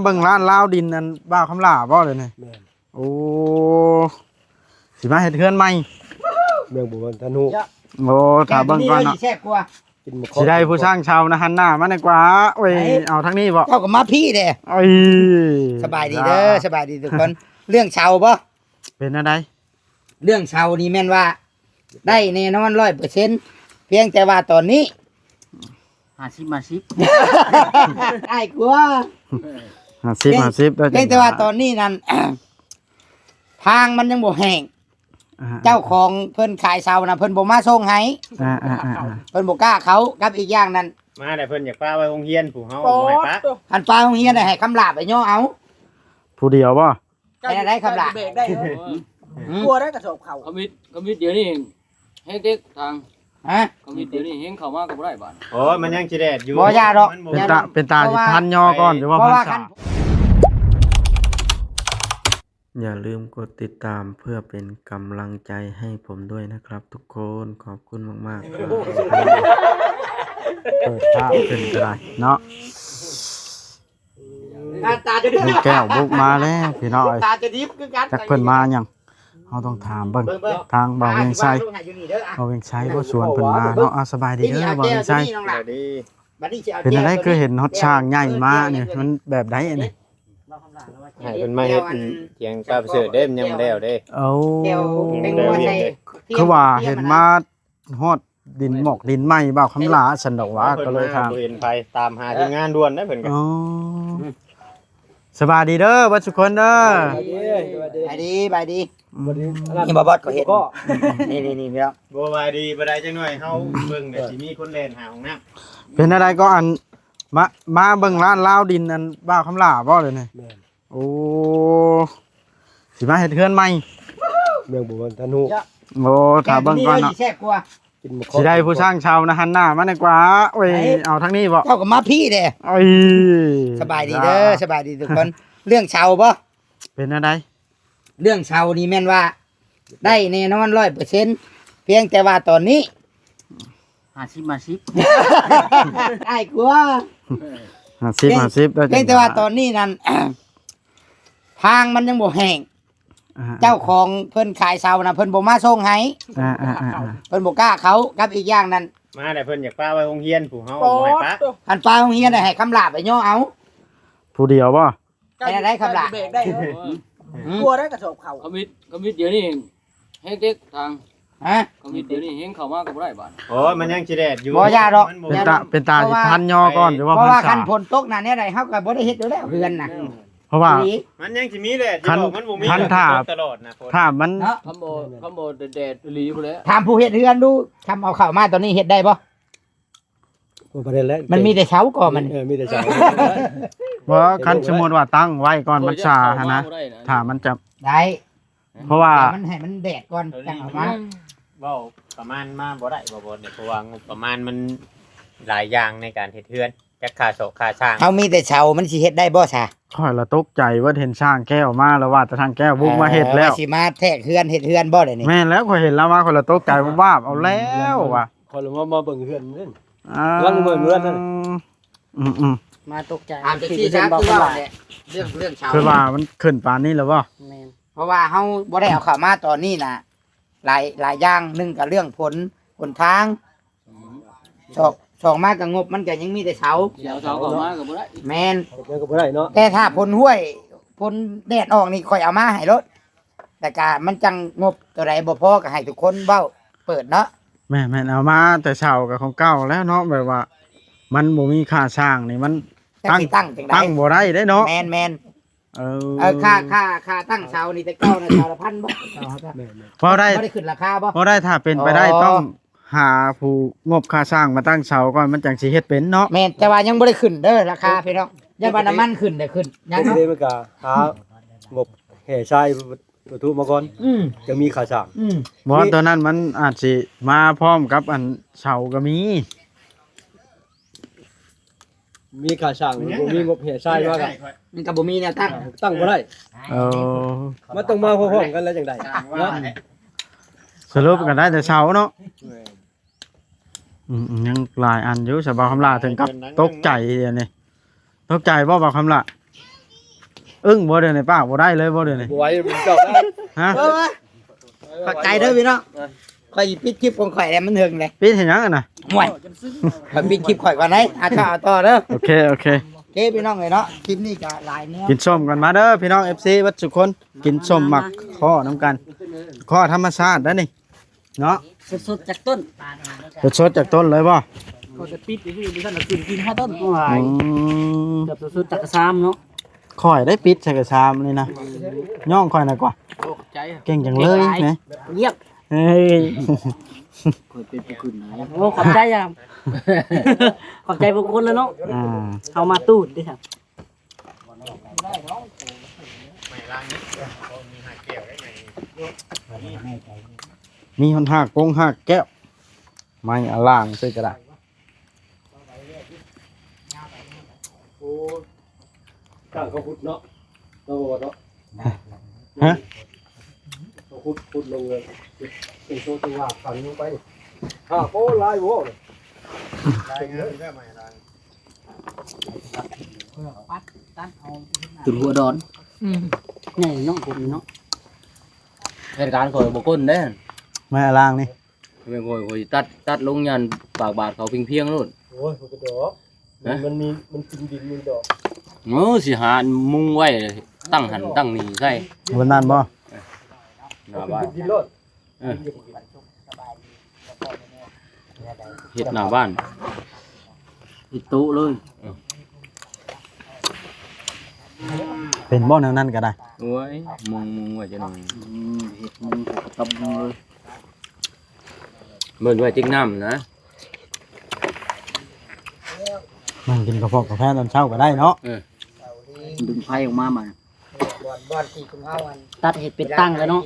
เบิ่งร้านลาวดินนั่นบ้าวคำลาบ่เลยนี่โอ้สิมาเฮ็ดเฮือนใหม่เมืองบุญธนูโอ้ถ้าเบิ่งก่อนเนาะสิได้ผู้สร้างชาวนะหันหน้ามาดีกว่าโอ้ยเอาทางนี้บ่เจ้าก็มาพี่เด้โอ้ยสบายดีเด้อสบายดีทุกคนเรื่องชาวบ่เป็นอะไรเรื่องชาวนี่แม่นว่าได้แน่นอน 100% เพียงแต่ว่าตอนนี้50 ไอ้กลัว50เพียงแต่ว่าตอนนี้นั่นทางมันยังบ่แห้งเจ้าของเพิ่นขายเสาน่ะเพิ่นบ่มาส่งให้เพิ่นบ่กล้าเขากับอีกอย่างนั้นมาแต่เพิ่นอยากป้าไว้โรงเรียนผู้เฮาบ่ให้ป้าอันป้าโรงเรียนให้คำลาไปย่อเอาผู้เดียวบ่เป็นอะไรคำลาได้กลัวได้กระสอบเขาคอมมิตเดี๋ยวนี้เฮงเต็กทางฮะคอมมิตเดี๋ยวนี้เฮงเข้ามาก็บ่ได้บาดโอ้มันยังสิแดดอยู่บ่ยาดอกเป็นตาสิพันย่อก่อนหรือว่าพันษาอย่าลืมกดติดตามเพื่อเป็นกำลังใจให้ผมด้วยนะครับทุกคนขอบคุณมากๆครับเปิดภาพเป็นอะไรเนาะลูกแก้วบุกมาแล้วพี่น้อยจากเพิ่นมาหยังเฮาต้องถามเบิ่งทางบ่าวเวียงไสบ่าวเวียงไสบ่สวนเพิ่นมาเนาะสบายดีเด้อบ่าวเวียงไสเป็นอะไรคือเห็นฮอดช้างใหญ่มาเนี่ยมันแบบใดอันนี้ให้เพิ่นมาเฮ็ดเถียงป้าประเสริฐเด้มยังบ่แล้วเด้เอ้าคือว่าเห็นมาฮอดดินหมอกดินไหม้บ่าวคำลาฉันดอกว่าก็เลยถามเห็นไปตามหาทีมงานด่วนได้เพิ่นก็อ๋อสบายดีเด้อบ่ทุกคนเด้อบายดีนี่บ่บอสก็เห็นนี่พี่น้องบ่บายดีบ่ได้จังหน่อยเฮาเบิ่งเดี๋ยวสิมีคนแล่นหาห้องน้ำเป็นอะไรก็อันมาเบิ่งร้านลาวดินอันบ่าวคำลาบ่เลยนี่โอ้สิมาเฮ็ดเฮือนใหม่เมืองบุญธนูโอ้ถ้าเบิ่งก่อนเนาะสิได้ผู้สร้างชาวนะหันหน้ามาดีกว่าโอ้ยเอาทางนี้บ่เจ้าก็มาพี่เด้โอ้ยสบายดีเด้อสบายดีทุกคนเรื่องชาวบ่เป็นอะไรเรื่องชาวนี่แม่นว่าได้แน่นอน 100% เพียงแต่ว่าตอนนี้50ไอ้กลัว50เพียงแต่ว่าตอนนี้นั่นทางมันยังบ่แห้งเจ้าของเพิ่นขายเสาน่ะเพิ่นบ่มาส่งให้เพิ่นบ่กล้าเขากับอีกอย่างนั้นมาแต่เพิ่นอยากป้าไว้โรงเรียนผู้เฮาบ่ให้ป้าอันป้าโรงเรียนให้คำลาไปย่อเอาผู้เดียวบ่เป็นอะไรคำลากลัวได้กระสอบเขาคอมมิตเดี๋ยวนี้เฮงเต็กทางฮะคอมมิตเดี๋ยวนี้เฮงเข้ามาก็บ่ได้บาดโอ้มันยังสิแดดอยู่บ่ยาดอกเป็นตาสิพันย่อก่อนหรือว่าเพราะว่าคันฝนตกน่ะเนี่ยใดเฮาก็บ่ได้เฮ็ดอยู่แล้วเฮือนน่ะเพราะว่ามันยังสิมีแดดอยู่มันบ่มีตลอดนะถ้ามันคำบ่แดดอีหลีพุ่นแหละถามผู้เฮ็ดเฮือนดูทำเอาเข้ามาตอนนี้เฮ็ดได้บ่ประเด็นแล้วมันมีแต่เสาก่อมันมีแต่เสาว่าคันสมมุติว่าตั้งไว้ก่อนมันชาหั่นนะถ้ามันจะได้เพราะว่ามันให้มันแดดก่อนจังเอามาเว้าประมาณมาบ่ได้บ่เนี่ยเพราะว่างบประมาณมันหลายอย่างในการเฮ็ดเฮือนจักค่าโสค่าช่างเฮามีแต่เสามันสิเฮ็ดได้บ่ซะค่อยละตกใจว่าเห็นช่างแก้วมาแล้วว่าแต่ทางแก้วบุกมาเฮ็ดแล้วสิมาแทกเฮือนเฮ็ดเฮือนบ่ได้นี่แม่นแล้วค่อยเห็นแล้วมาค่อยละตกใจว่าเอาแล้วว่ะค่อยละมาเบิ่งเฮือนเด้อลังเบิ่งเฮือนนั่นมาตกใจอ่านที่ซักคือว่าเรื่องเสาคือว่ามันขึ้นปานนี้แล้วบ่แม่นเพราะว่าเฮาบ่ได้เอาเข้ามาตอนนี้น่ะหลายอย่างนึงก็เรื่องผลทางสองมากับงบมันก็ยังมีแต่เสาก็มาก็บ่ได้แม่นก็บ่ได้เนาะแต่ถ้าผลห้วยผลแดดออกนี่ค่อยเอามาให้รถแต่ก็มันจังงบตัวใดบ่พอก็ให้ทุกคนเว้าเปิดเนาะแม่เอามาแต่เช้ากับของเก่าแล้วเนาะแบบว่ามันบ่มีค่าช่างนี่มันตั้งบ่ได้เด้เนาะแม่นค่าตั้งเสานี่แต่เก่าน่ะเสาละพันบ่พอได้ขึ้นราคาบ่พอได้ถ้าเป็นไปได้ต้องหาผู้งบค่าสร้างมาตั้งเสาก่อนมันจังสิเฮ็ดเป็นเนาะแม่นแต่ว่ายังบ่ได้ขึ้นเด้อราคาพี่น้องยังว่าน้ำมันขึ้นได้ขึ้นยังเนาะมันก็หางบแห่ชายวัตถุมาก่อนจะมีค่าสร้างบ่ตอนนั้นมันอาจสิมาพร้อมกับอันเสาก็มีค่าสร้างบ่มีงบแห่ชายว่ากันมันก็บ่มีแนวตั้งบ่ได้มันต้องมาพร้อมๆกันแล้วจังได๋เนาะสรุปกันได้แต่เช้าเนาะยังหลายอันอยู่สบายคำลาถึงกับตกใจเดี๋ยวนี้ตกใจบ่าวคำลา อึ้งบ่เด้อในปากบ่ได้เลยบ่เด้อนี่ บ่ไหวเจ้าได้ ฮะ เข้าใจเด้อพี่น้องข่อยสิปิดคลิปของข่อยแล้วมันถึงเลย ปิดเห็นยังกันน่ะ ห่วยข่อยปิดคลิปข่อยก่อนได้ข่าวต่อเด้อ โอเคโอเค โอเคพี่น้องเลยเนาะคลิปนี้ก็หลายแนว กินส้มกันมาเด้อพี่น้อง FC วัดสุคนกินส้มหมักข้อน้ำกันข้อธรรมชาติได้อนี่เนาะ สดๆจากต้น สดๆจากต้นเลยบ่ ก็จะปิดอยู่ที่ท่านกินข้าวต้น อืม แบบสดๆจากกระซามเนาะ ข่อยได้ปิดใส่กระชามนี่นะย่องข่อยหน่อยกว่า ใจ เก่งจังเลยนะ เงียบ เฮ้ย คอยเป็นผู้ขึ้นนะ โอ้ขอบใจอ่ะ ขอบใจพวกคนแล้วเนาะ อ่า เอามาตูดดิครับ มีหนหักกงหักแก้วไม้อล่างใส่กระดาษ ข้างเขาขุดเนาะเราบอกเนาะ ฮะ เขาขุดลงเลยเป็นโซตัวขันลงไปโอ้ลายโว้ ตุ่นหัวดอนนี่น้องผมเนาะ เหตุการณ์คอยบ่ก้นเด้ ไม้อล่างนี่ เป็นคอยตัดลงยันปากบาดเขาเพียงๆนู่น โอ้ยมันกระดอกมันกินดินมันดอก โอ้สิหามุงไว้ตั้งหันตั้งนี่ใช่ วันนั้นบ่ หน้าบ้าน ดินรอด เฮ็ดหน้าบ้าน ติดตู้เลย เป็นบ่แนวนั้นก็ได้ โอ้ยมุงไว้จะหน่อย เห็ดมันตบเลย เหมือนไว้จิ้งน้ำนะ มันกินกระเพาะกาแฟตอนเช้าก็ได้เนาะ ดึงไฟออกมามา บอลที่คุณเฮาอัน ตัดเห็ดเป็ดตั้งเลยเนาะ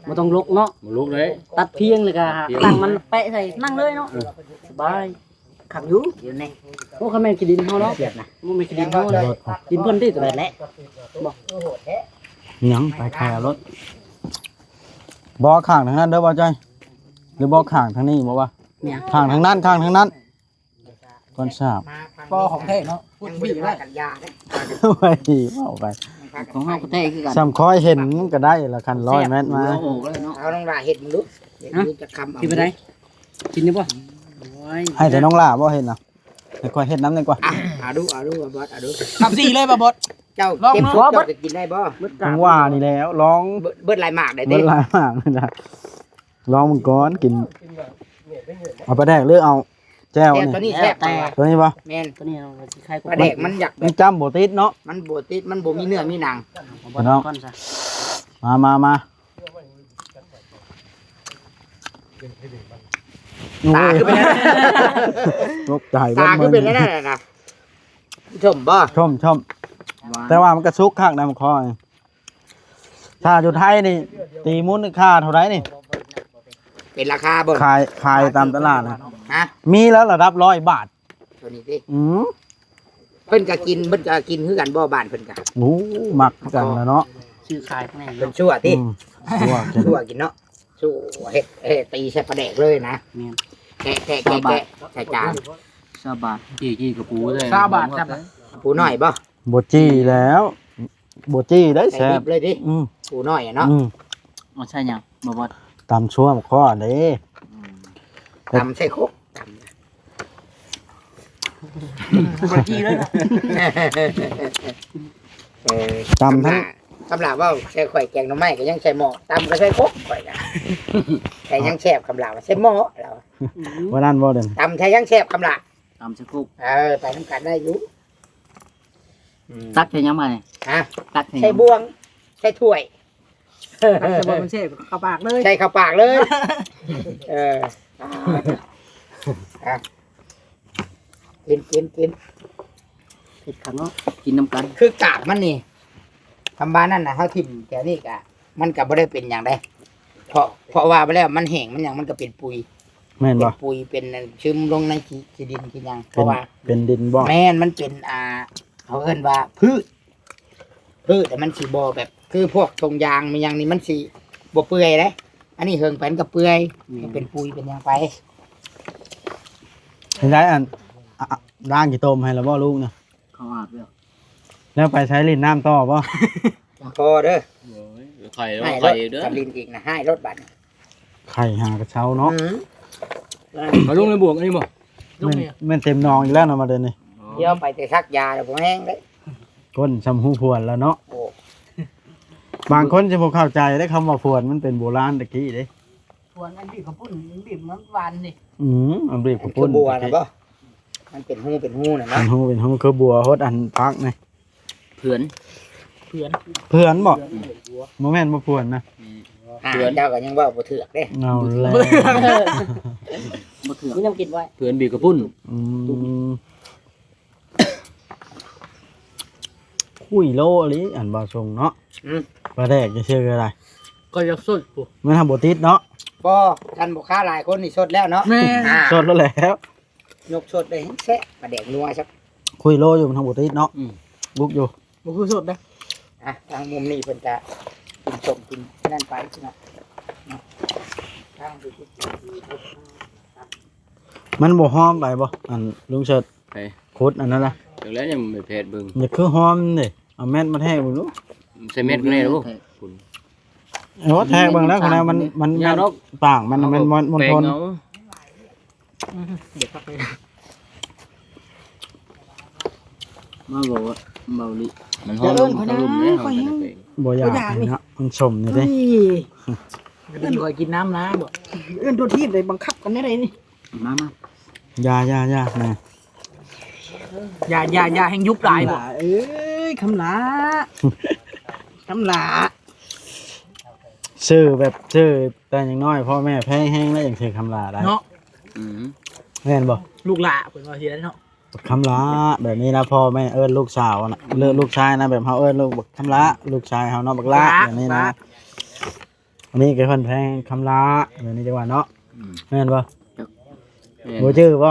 ไม่ต้องลุกเนาะ บ่ลุกเลย ตัดเพียงเลยก็ตั้งมันแปะใส่นั่งเลยเนาะสบายขับอยู่เดี๋ยวนี้โอ้ข้าแม่กินดินเขาเนาะมันไม่กินดินเขาเลยกินเพิ่นที่ตัวแหละ หยังไปแค่รถบ่ข้างทางนั้นเด้อบ่จ้อยหรือบ่ข้างทางนี้บ่ว่า เนี่ย ข้างทางนั้นข้างทางนั้นก่อนทราบ ปอของแท้เนาะพูดบีได้กันยาได้ ไปเอาไป ของเฮาก็แท้คือกัน ซ้ำคอยเห็นก็ได้ละคัน100 เมตรมา โอ้โหเลยเนาะ เอาน้องลาเห็ดมึงดูเดี๋ยวดูจะคำเอา กินไปได้กินได้ป่ะโอ้ย ให้แต่น้องล่าบ่เห็นน่ะให้คอยเฮ็ดน้ำดีกว่า เอาดูบอสเอาดู ทำสี่เลยป่ะบด เจ้าเก็บหัวเจ้าจะกินได้บ่ ผมว่านี่แล้วลอง เบิดลายหมากได้ เบิ่ เด้ งหลายมากเลยนะลองมันก่อนกินเอาปลาแดกหรือเอาแจ่ว แต่ นี่ ตัวนี้แซ่บแต่ ตัวนี้บ่ แม่น ตัวนี้เราสิคล้าย ปลาแดกมันอยาก มันจำบ่ติดเนาะ มันบ่ติดมันบ่มีเนื้อมีหนัง บดก้อนซะ มาโอ้ ตาย คือเป็นนั่น ตกใจ ตาคือเป็นนั่นน่ะชมบ่ ชมแต่ว่ามันก็สุกคักนะมันคอยถ้าอยู่ไทยนี่ตีมูลค่าเท่าไหร่นี่ เป็นราคาบ่ ขายตามตลาดนะ ฮะ มีแล้วระดับ100 บาท ตัวนี้ดิ อือ เพิ่นก็กินคือกันบ่บ้านเพิ่นก็ โอ้มักกันแล้วเนาะ ชื่อขายข้างใน เป็น เนาะ ชั่วติ ตัวกิน ชั่วกินเนาะชั่วเฮ็ดตีใส่ปลาแดกเลยนะ เนี่ย แกะใส่จาน 20 บาท จี้กระปูเลย 20 บาทครับ ปูน้อยบ่ บ่จี้แล้วบ่จี้ได้ ใส่ แซ่ ดิ บบ เลยดิ อืม ปูน้อยอะเนาะ อ๋อใช่ยังบ่บด ตำชั่วมข้อเด้ ตำใส่ครก บ่จี้เลย ตำทั้ง คำลาว่าใส่ข่อยแกงหน่อไม้ก็ยังใส่หม้อตำก็ใส่ครกข่อยก็แต่ยังแซ่บคำลาว่าใส่หม้อแล้ว วันนั้นบ่เด่น ตำใช้ยังแซ่บคำลา ตามสกุก ไปน้ำกันได้อยู่ ตักใส่ยังไง ฮะ ตักใส่ ใส่บวงใส่ถ้วย ตักใส่บ่มันเสพเข้าปากเลย ใส่เข้าปากเลยกิน เผ็ดขังเนาะกินน้ำกัน คือกาบมันนี่ทำบ้านนั่นนะเขาทิ่มแถวนี้กะมันก็บ่ได้เป็นอย่างใดเพราะว่าไปแล้วมันแห้งมันอย่างมันก็เป็นปุย แม่น เป็ บ่ นปุยเป็นซึมลงในขี้ดินขี้หยังเพ เป็น ราะว่า เป็นดินบ่ แม่นมันเป็นเขาเอิ้นว่าพืชแต่มันสีบ่แบบคือพวกทงยางมันอย่างนี้มันสีบ่เปื่อยเลยอันนี้เฮิงไปมันก็เปื่อยมันเป็นปุยเป็นหยังไป เห็นได้อันร่างกี่ต้มให้แล้วบ่ลูกเนี่ย เขาอาบแล้ว แล้วไปใช้ลิ้นน้ำต่อบ่ พอเด้อ ไข่ ให้ร ไข่ ถ เด้อ กับลินอีกนะให้รถบัตร ไข่หากระเช้าเนาะ มาลงในบวกอันนี้บ่ แม่นเต็มนองอีกแล้วเนาะมาเดินนี่ เดี๋ยวไปแต่ซักยาแล้วผมแห้งเลย ก้นชำหูพวนแล้วเนาะ โอ้ บางคนจะบ่เข้าใจได้คำว่าพวนมันเป็นโบราณตะกี้เด้ ส่วนอันบีบกับปุ้นบีบมันหวานนี่ อันบีบ มั กับ นคื ปุ้ อน บัวนะบ่มันเป็นหูน่ะ เป็ เนาะ นหูคือบัวฮดอันพักนี่ เพื่อน เพื่อน เพื่อนบ่บ่แม่นบ่พวนนะ เจ้าก็ยังว่าบ่เถือกเด้ เอาแล้ว บ่ถือนี่ยังกินไว้ เพื่อนบีบกระปุ้น อืมคุยโลลิอันบ่ทรงเนาะปลาแดกจะเชื่ออะไร ก็จะสดปุ๊ มันทำบ่ติดเนาะ บ่กันบ่ค้าหลายคนนี่สดแล้วเนาะ สดแล้วแหล้ว ยกสดได้แซ่ปลาแดกนัวซัก คุยโลอยู่มันทำบ่ติดเนาะบุกอยู่ บ่คือสดนะ ทางมุมนี้เพิ่นจะกินส้มกินนั่นไปเนาะทางที่ มันบ่หอมไปบ่อันลุงเชิด ไป ขุดอันนั้นล่ะ จากแล้วยังไม่เผ็ดบึง อย่าคือหอมเด้เอาแม่นมาแทกบ่รู้ ใส่เม็ดก็ได้ลูก โอ้แทกเบิ่งแล้วคนนั้นมัน ยาดอก ต่างมันมันทน เดี๋ยวพักไป มาบอกว่าเบาลิมันหอมตะลุมเนี่ยเขาจะเป็น บ่อยากให้เนาะมันชมนี่เด้ เอิ้นก่อยกินน้ำนะบ่เอิ้นตัวทีบเลยบังคับกันได้เลยนี่ มา อย่าแม่ อย่าแห่งยุบหลายบ่เอ้ยคำหลาคำหลา ชื่อแบบชื่อแต่อย่างน้อยพ่อแม่แพ้แห้งแล้วอย่างชื่อคำลาได้ เนาะ แม่นบ่ ลูกหลาเพิ่นว่าสิได้เนาะ คำลาแบบนี้นะพ่อแม่เอิ้นลูกสาวนะเลิกลูกชายนะแบบเฮาเอิ้นลูกบักคำลาลูกชายเฮาเนาะบักลาแบบนี้นะอันนี้ก็เพิ่นแพงคำลาแบบนี้จังหวะเนาะแม่นบ่บ่ชื่อบ่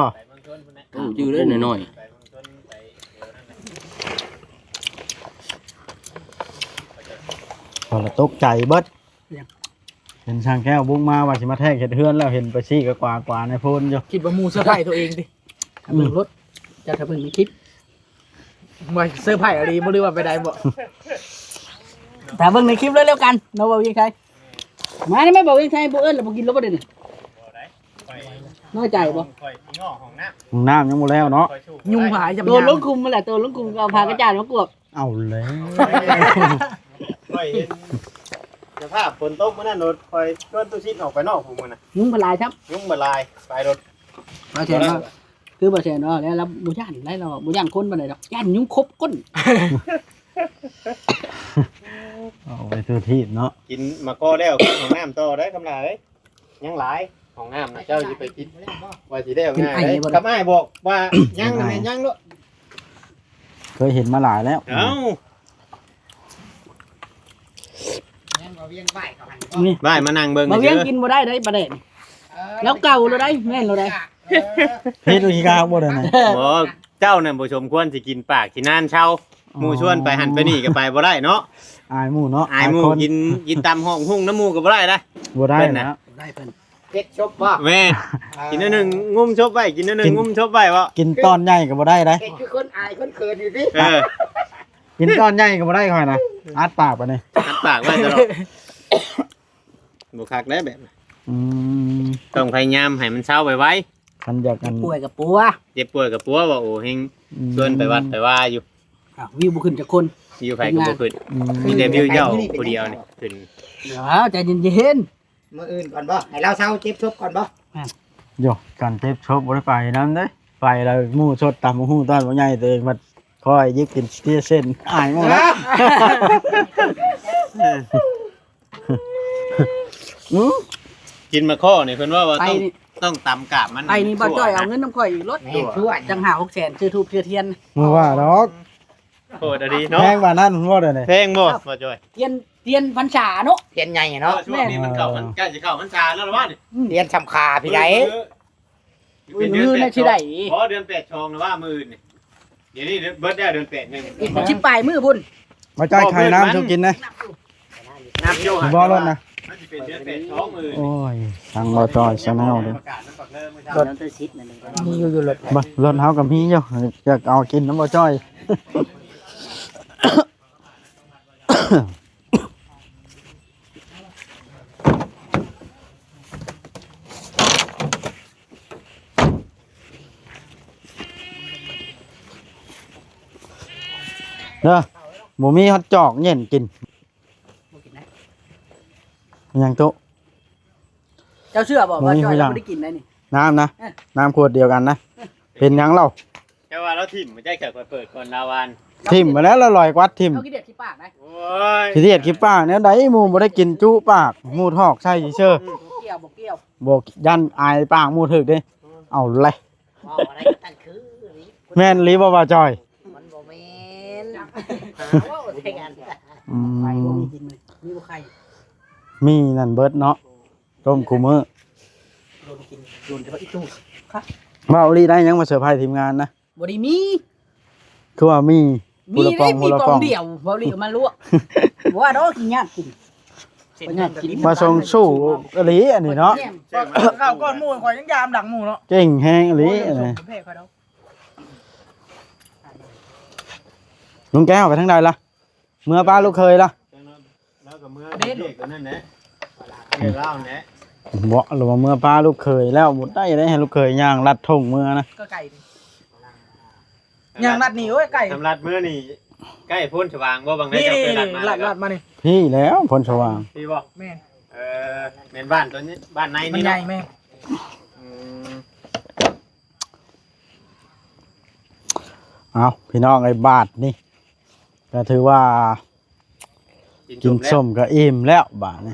จืดเลยหน่อย พอละตกใจเบิดเห็นช่างแก้วบุกมาว่าสิมาแทกเฮ็ดเฮือนแล้วเห็นไปชี้ก็กว่าในโพนอยู่ คิดว่าหมู่เสื้อผ้าตัวเองดิถ้าเบิ่งรถจะถ้าเบิ่งในคลิปว่าเสื้อผ้าอะไรบ่รู้ว่าไปได้บ่ถ้าเบิ่งในคลิปเร็วๆกันเนาะบ่ยิงใครมานี่แม่บ่ยิงใครบ่เอิ้นแล้วบ่กินแล้วบ่ได้นี่น้อยใจบ่ ข่อยสิง้อห้องน้ ห้องน้ำยังบ่แล้วเนาะ ำข่อยชู ยุงผายจำตัวลุงคุมมาแหละตัวลุงคุมก็เอาพากระจาดมากวบ เอาแล้ว ข่อยเห็นสภาพฝนตกมื้อนั้นรถข่อยชวนตู้ชิดออกไปนอกผมมื้อน่ะ ยุงพลายครับ ยุ่งบ่ลายไปรถ บ่แช่นว่าคือบ่แช่นว่าแล้วเราบ่ย่านไรเราบ่ย่านคนบ่ได้ดอกย่านยุงครบก้น เอาไปตัวที่เนาะ กินมาก็แล้วกินห้องน้ำต่อได้กำลาเอ้ยยังหลายห้องน้ำนะเจ้าสิไปกินว่าสิได้เอาง่ายเด้กับอ้ายบอกว่ายังแม่นยังลูก เคยเห็นมาหลายแล้ว เอ้า นี่ บ่ายมานั่งเบิ่ง บ่เวียงกินบ่ได้ได้ประเด็นแล้วเก่าเราได้แม่นเราได้ เฮ็ดวิธีการบ่ได้ไหน บ่เจ้านั่นบ่สมควรสิกินปากกินนานเช่าหมู่ชวนไปหันไปนี่ก็ไปบ่ได้เนาะ อายหมู่เนาะ อายหมู่ คน กินตามห้องหุ่งน้ำหมู่ก็บ่ได้นะ บ่ได้ เป็น นะ นะ ได้เพิ่น เฮ็ดชบบ่ แม่กินอันหนึงงุ้มชบไว้กินอันหนึงงุ้มชบไว้บ่ กินตอนใหญ่ก็บ่ได้เด้ เฮ็ดคือคนอายคนเขินอยู่ดิ เออ กินตอนใหญ่ก็บ่ได้ค่อยนะอัดปากไปนี่ อัดปากไว้ตลอดบ่คักได้แบบนั้น อืม ต้องพยายามให้มันเช้าไว้ คันอยากกัน ป่วยกับปัว เจ็บป่วยกับปัวว่าโอ้เฮงชวนไปวัดไปว่าอยู่ วิวบ่ขึ้นจากคน อยู่ไผก็บ่ขึ้น อืม มีแต่วิวเจ้าผู้เดียวนี่ขึ้น เดี๋ยวใจเย็น มื้ออื่นก่อนบ่ให้เราเช้าเจ็บชบก่อนบ่ โยกันเจ็บชบบ่ได้ไปนำเด้ไปแล้วหมู่สดตำหูตอนบ่ใหญ่ตัวเองมาคอยยิบกินเตี้ยเส้นอายหมู่แล้วอือ กินมาข้อนี่เพิ่นว่า ๆไป ต้อง นี่ ต้องตำกาบมัน ไปนี่บ่จ้อยเอาเงินน้ำข่อยรถ แม่นชั่ว จังหา600,000ซื้อทูบซื้อเทียน บ่ว่าดอก โคตรดีเนาะ แพงกว่านั้นบ่ได้นี่ เพลงบ่บ่จ้อย เทียนพรรษาเนาะ เทียนใหญ่อะเนาะ ช่วงนี้มันเข้ามันใกล้สิเข้าพรรษาแล้วหรอวะนี่ เทียนสำคาพี่ใด อุ้ยมือน่ะสิได้ เพราะเดือน8ชองแล้วว่ามื้อนี่เดี๋ยวนี้เบิดแล้วเดือน8นึง อีกบ่สิปลายมือพุ่น มาจ่ายไข่น้ำสุกินนะ น้ำโย บ่รถนะ มันสิเป็นเดือน8ชองมื้อ โอ้ยทางบ่จอยชาแนลเด้อ ประกาศมันปักเริ่มมื้อ ร เช้า ถตัวซิดนั่นเอง มีอยู่รถ บ่รถเฮาก็มีอยู่อยากเอากินน้ำบ่จ้อย เด้อบ่มีฮอตจอกเย็นกิน บ่กินนะ หยังโตะ เจ้าเชื่อบอกว่า มี จอย ผู้หญิ เรา ง ไม่ได้กินได้นี่ น้ำนะ เออ น้ำขวดเดียวกันนะเป็นหยังเล่า แค่ว่าเราถิ่มมันจะเกิดเปิดก่อนลาวาน ทิ่มมาแล้วละลอยกวัดทิ่ม เขาคิดเด็ดที่ปากนะ โอ้ย สิเทียดขี้ปากเนี่ยได้หมู่บ่ได้กินจุปากหมู่ทอกใช่เชื่อ บ่เกี่ยวบ่เกี่ยว บ่ยันอายปากหมู่ถึกเด้เอาเลย ว่าอะไรก็ตั้งคือนี่ แม่นลีบ่ว่าจอย มันบ่แม่นว่าใช่กัน อื ไปบ่ ม มีกินเลยมีบ่ไข่ มีนั่นเบิดเนาะต้มคูมื้อ โดนกินโดนแต่ว่าอีตู้ ว่าเอาลีได้หยังมาเซอร์ไพรส์ทีมงานนะ บ่ได้มี คือว่ามีผู้ละปอง มี ผู้ละ ป ป อ อง ง เดียวบ่รีเอามาลวกบ่ว่าดอกกินยากกินบ่ยากกิน มาส่งสู้อหลีอันนี้เนาะ ข้าวก้อนหมูข่อยยังยามดังหมูเนาะ เก่งแฮงอหลีอันนี้ เพ่ข่อยดอก ลุงแก้วไปทางใดล่ะเมื่อป้าลูกเคยล่ะ แล้วก็เมื่อเด็กตัวนั้นแหละเด็กเล่าแหละ บ่หรือว่าเมื่อป้าลูกเคยแล้วบ่ได้ให้ลูกเคยย่างลัดทงเมื่อนะ ก็ไก่ดิย่างนัดนี่โอ้ยไก่ ทำรัดเมื่อนี่ใกล้พ้นสว่างบ่บางได้ นี่ จะ นี่ เป็นรัดมา ลาดลาดมานี่ พี่แล้วพลสว่าง พี่บอก แม่น เป็นบ้านตัวนี้บ้านใน มัน นี่ ใหญ่ เนาะ แม่น อืม เอาพี่น้องไอ้บาทนี่ก็ถือว่ากินส้มก็อิ่มแล้วบาทนี่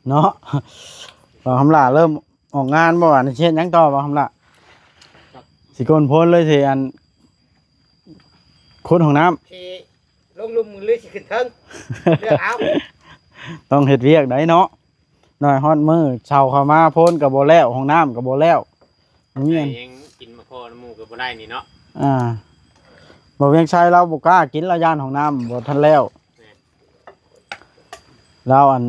เนาะบ่คำล่าเริ่มออกงานบ่ว่านี่เช่นหยังต่อบ่คำล่าสิโกนพ้นเลยสิอันคนของน้ำ ที่ลงลุมมือลือสิขึ้นเทิงเลือกเอา ต้องเฮ็ดเวียกได้เนาะน้อยฮอดมือเช้าเข้ามาพ้นก็บ่แล้วห้องน้ำก็บ่แล้วเงี้ย ยังกินมะโคน้ำมูกกับบ่ได้นี่เนาะ บ่เวียงชัยเราบ่กล้ากินละย่านห้องน้ำบ่ทันแล้วเราอัน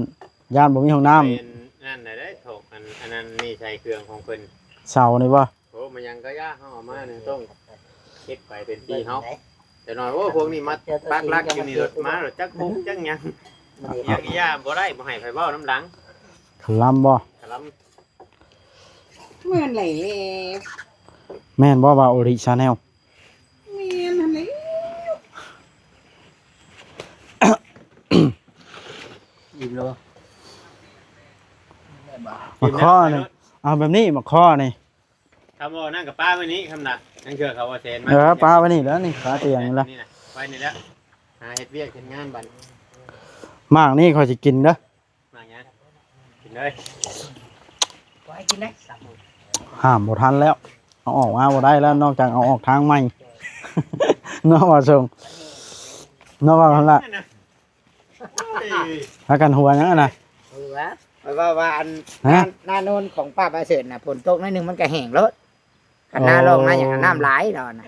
ย่านบ่มีห้องน้ำ เป็นนั่นได้ถกอันนั้นนี่ใส่เครื่องของเพิ่น เสานี่บ่ โอ้มันยังก็ยากเฮาเอามาเนี่ยต้องเก็บไปเป็นปีเฮาแต่น้อยว่าพวกนี้มาปักหลักอยู่นี่รถมารถจักปุ๊กจักหยังอยากย่าบ่ได้บ่ให้ไผเว้าน้ำหลัง คลำบ่ ครั แม่นแหละ แม่นบ่ว่าโอริชาแนล แม่นหั่นแหละ อิ่มแล้ว มาข้อนี่เอาแบบนี้มาข้อนี่ คำว่านั่งกับป้าไว้นี้คำน่ะนั่นคือเขาว่าเซนมา ปลาไว้นี่แล้วนี่ขาเตียงนี่ละ นี่นะไว้นี่แล้วหาเฮ็ดเวียกเฮ็ดงานบัด มากนี่เขาสิกินเด้อ มาหยังกินเลย ขอให้กินได้ ห้ามบ่ทันแล้วเอาออกมาบ่ได้แล้วนอกจากเอาออกทางใหม่ นอกว่าส่งนอกว่าหั่นล่ะ โอ้ย พากันหัวหยังอะนะ เออว่าอัน ฮะ หน้าโน่นของป้าประเสริฐน่ะฝนตกหนิดนึงมันก็แห้งแล้วกันหน้าลงนะอย่างน้ำไหลดอนน่ะ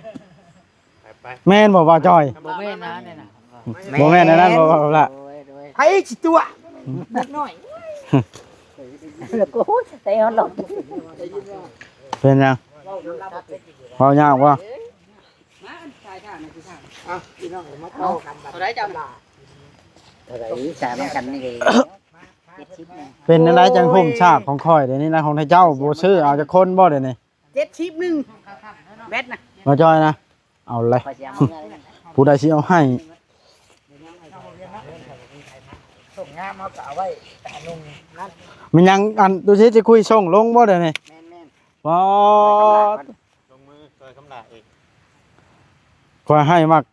ไป แม่นบ่ว่าจอย บ่แม่นนะเนี่ยน่ะ บ่แม่นอันนั้นบ่ว่าล่ะ ไอ้สิตัวเล็กน้อยแล้วก็แต่เอาหลอก เป็นหยังเว้ายากบ่ เอาพี่น้องมาเข้ากันบัดได้จังล่ะอะไรสายมันกันนี่เอง70นะ เป็นอะไรจังห่มชากของข่อยเดี๋ยวนี้นะของเจ้าบ่ซื้อเอาจากคนบ่เดี๋ยวนี้ 71เบ็ดนะ มาจอยนะเอาเลย ขอเสียงเอาเงินกัน ผู้ใดสิเอาให้ ส่งงามเอาก็เอาไว้นุ่งนั่น มันยังอันดูสิจะคุยส่งลงบ่เดี๋ยวนี้ แม่น บ่ ลงมือเคยคำด่าเอง ขอยให้มัก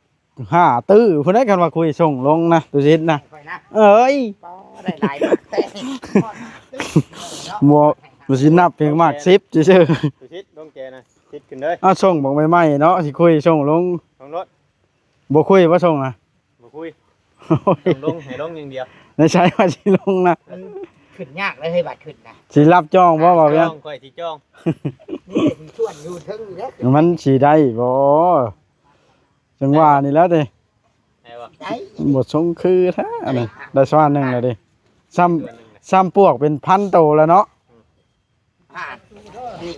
5ตื้อผู้ใดกันว่าคุยส่งลงนะดูสินะ ๆค่อยนะ เอ้ย บ่ได้หลายมากแต่ บ่ดูสินับเพียงมาก10ซื่อ ดูชิดลงแกนะชิดขึ้นเลย ๆเอาส่งบอกใหม่ๆเนาะสิคุยส่งลง ลงรถ บ่คุยบ่ส่งนะ มาคุย โอ้ย ลงให้ลงอย่างเดียว ได้ใช้ว่าสิลงนะ มันขึ้นยากเลยเฮ้ยบัดขึ้นนะ สิรับจ้องบ่บ่เพียง จ้องค่อยที่จ้อง นี่ถึงชวนอยู่ถึงนี่แหละ มันสิได้บ่จังว่านี่แล้วเด้ ไหนวะ ได้ บ่ทรงคือแท้อันนี้ได้สวานหนึงแล้วเด้ซ้ำ ตัวหนึ่งน่ะ ซ้ำปวกเป็นพันโตแล้วเนาะ ผ่านนี่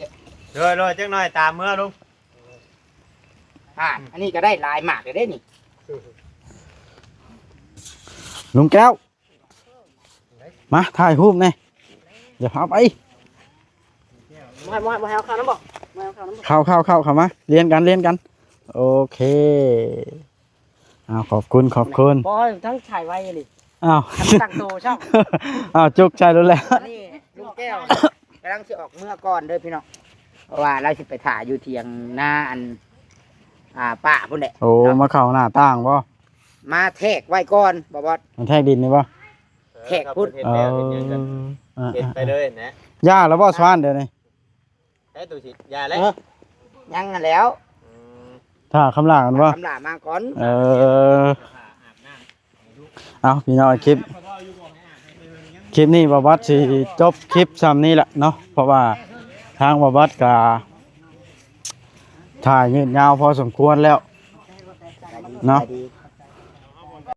ก็ เลยจังหน่อยตามเมื่อลุง ผ่านอันนี้ก็ได้หลายหมากเลยได้นี่ ลุงแก้วมาถ่ายรูปหน่อยเดี๋ยวเอาไป มาเอาข้าวน้ำบ่มาเอาข้าวน้ำบ่ เข้ามาเรียนกันโอเคขอบคุณบอยทั้งถ่ายไว้เลย อ้าว ตั้งโตช่าง อ้าวจุกใจรู้แล้ว นี่ลุงแก้วกำลังสิออกเมื่อก่อนเด้อพี่น้องเพราะว่าเราสิไปถ่ายอยู่เถียงหน้าอันป้าพุ่นแหละ โอ้มาเข้าหน้าต่างบ่ มาแทกไว้ก่อนบ่บ่ มันแทกดินนี่บ่ แขกพูด เฮ็ดแล้วเฮ็ดหยังกันเฮ็ดไปเลยนะ ย่าแล้วบ่สวานเดี๋ยวนี้ ได้ตัวสิยาแล้ว ยังกันแล้ว ถ้าคำลากันบ่ คำลามาก่อน เอาพี่น้องคลิปนี้บ่วัดสิจบคลิปซ้ำนี้แหละเนาะเพราะว่าทางบ่วัดก็ถ่ายยืดยาวพอสมควรแล้วเนาะ ดี